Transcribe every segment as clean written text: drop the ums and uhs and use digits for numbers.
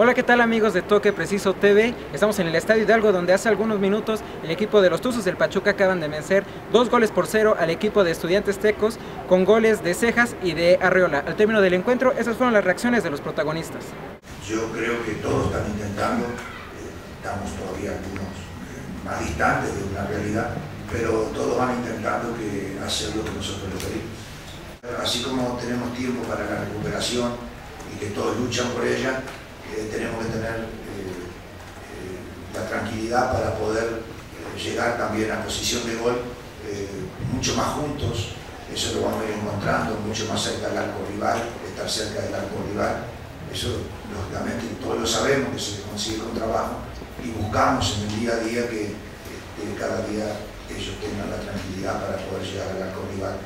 Hola, ¿qué tal amigos de Toque Preciso TV? Estamos en el Estadio Hidalgo, donde hace algunos minutos el equipo de los Tuzos del Pachuca acaban de vencer 2-0 al equipo de Estudiantes Tecos con goles de Cejas y de Arreola. Al término del encuentro, esas fueron las reacciones de los protagonistas. Yo creo que todos están intentando, estamos todavía algunos más distantes de una realidad, pero todos van intentando hacer lo que nosotros les pedimos. Así como tenemos tiempo para la recuperación y que todos luchan por ella, tenemos que tener la tranquilidad para poder llegar también a posición de gol mucho más juntos. Eso lo vamos a ir encontrando, mucho más cerca del arco rival, estar cerca del arco rival. Eso, lógicamente, todos lo sabemos que se consigue con trabajo y buscamos en el día a día que cada día ellos tengan la tranquilidad para poder llegar al arco rival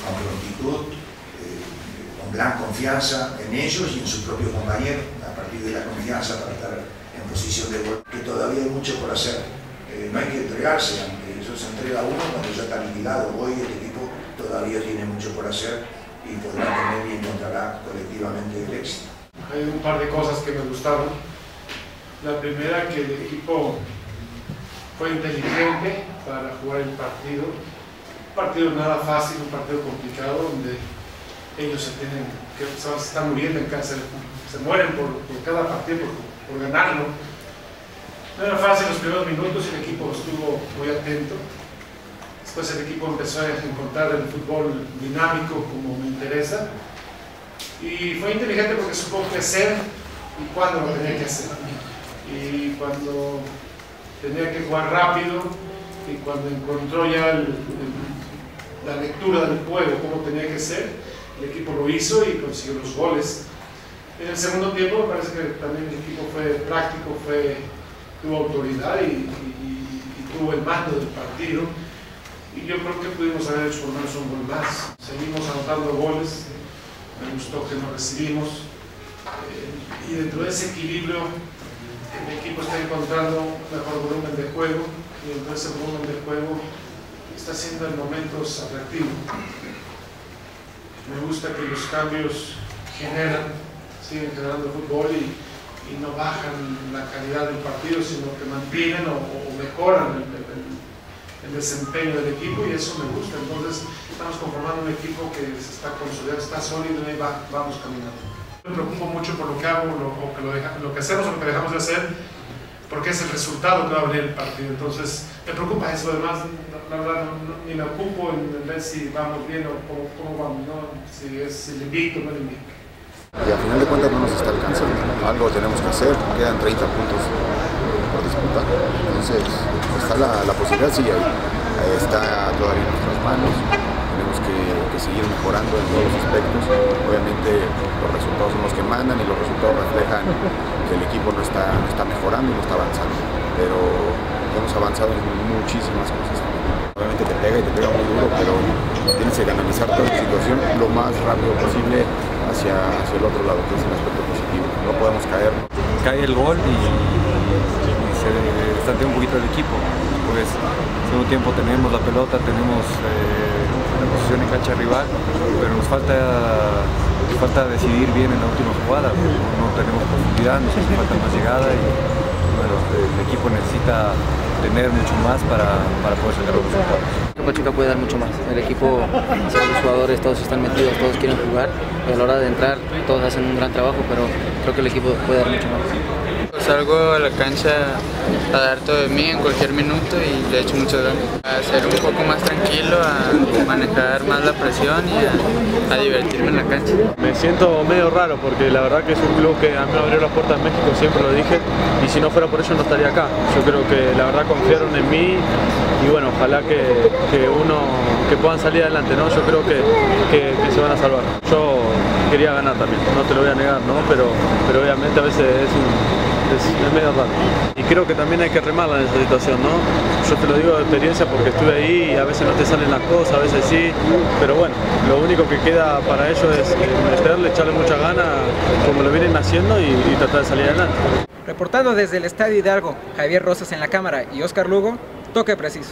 con prontitud, con gran confianza en ellos y en sus propios compañeros, a partir de la confianza para estar en posición de gol, que todavía hay mucho por hacer. No hay que entregarse, aunque eso se entrega a uno cuando ya está liquidado. Hoy el equipo todavía tiene mucho por hacer y podrá tener y encontrará colectivamente el éxito. Hay un par de cosas que me gustaron. La primera, que el equipo fue inteligente para jugar el partido. Un partido nada fácil, un partido complicado, donde ellos se están muriendo en casa, se mueren por cada partido, por ganarlo. No era fácil los primeros minutos y el equipo estuvo muy atento. Después el equipo empezó a encontrar el fútbol dinámico como me interesa. Y fue inteligente porque supo qué hacer y cuándo lo tenía que hacer. Y cuando tenía que jugar rápido y cuando encontró ya la lectura del juego, cómo tenía que ser, el equipo lo hizo y consiguió los goles. En el segundo tiempo me parece que también el equipo fue práctico, tuvo autoridad y tuvo el mando del partido. Y yo creo que pudimos haber hecho por lo menos un gol más. Seguimos anotando goles, me gustó que nos recibimos. Y dentro de ese equilibrio, el equipo está encontrando un mejor volumen de juego y dentro de ese volumen de juego está siendo en momentos atractivo. Me gusta que los cambios siguen generando fútbol y no bajan la calidad del partido, sino que mantienen o mejoran el desempeño del equipo, y eso me gusta. Entonces estamos conformando un equipo que se está consolidando, está sólido y vamos caminando. Me preocupo mucho por lo que hago, lo que hacemos o lo que dejamos de hacer, porque es el resultado que va a venir el partido. Entonces me preocupa eso. Además, la verdad, ni me ocupo en ver si vamos bien o cómo vamos, ¿no? Si le invito o no le invito. Y al final de cuentas no nos está alcanzando. Algo tenemos que hacer, quedan 30 puntos por disputar. Entonces está la posibilidad, sí, ahí está todavía en nuestras manos. Tenemos que seguir mejorando en todos los aspectos. Obviamente los resultados son los que mandan y los resultados reflejan que el equipo no está mejorando y no está avanzando. Pero hemos avanzado en muchísimas cosas también. Obviamente te pega muy duro, pero tienes que canalizar toda la situación lo más rápido posible hacia el otro lado, que es el aspecto positivo. No podemos caer. Cae el gol y se estantea un poquito el equipo. Pues segundo tiempo tenemos la pelota, tenemos la posición en cancha rival, pero nos falta decidir bien en la última jugada. No tenemos profundidad, nos hace falta más llegada y bueno, el equipo necesita tener mucho más para poder sacar los resultados. Pachuca puede dar mucho más. El equipo, los jugadores, todos están metidos, todos quieren jugar, y a la hora de entrar todos hacen un gran trabajo, pero creo que el equipo puede dar mucho más. Salgo a la cancha a dar todo de mí en cualquier minuto y le echo muchas ganas. A ser un poco más tranquilo, a manejar más la presión y a divertirme en la cancha. Me siento medio raro porque la verdad que es un club que a mí me abrió las puertas en México, siempre lo dije, y si no fuera por ello no estaría acá. Yo creo que la verdad confiaron en mí y bueno, ojalá que puedan salir adelante, ¿no? Yo creo que se van a salvar. Yo quería ganar también, no te lo voy a negar, ¿no? Pero obviamente a veces es medio raro. Y creo que también hay que remarla en esa situación, ¿no? Yo te lo digo de experiencia porque estuve ahí y a veces no te salen las cosas, a veces sí, pero bueno, lo único que queda para ellos es meterle, echarle mucha gana como lo vienen haciendo y tratar de salir adelante. Reportando desde el Estadio Hidalgo, Javier Rosas en la cámara y Oscar Lugo, Toque Preciso.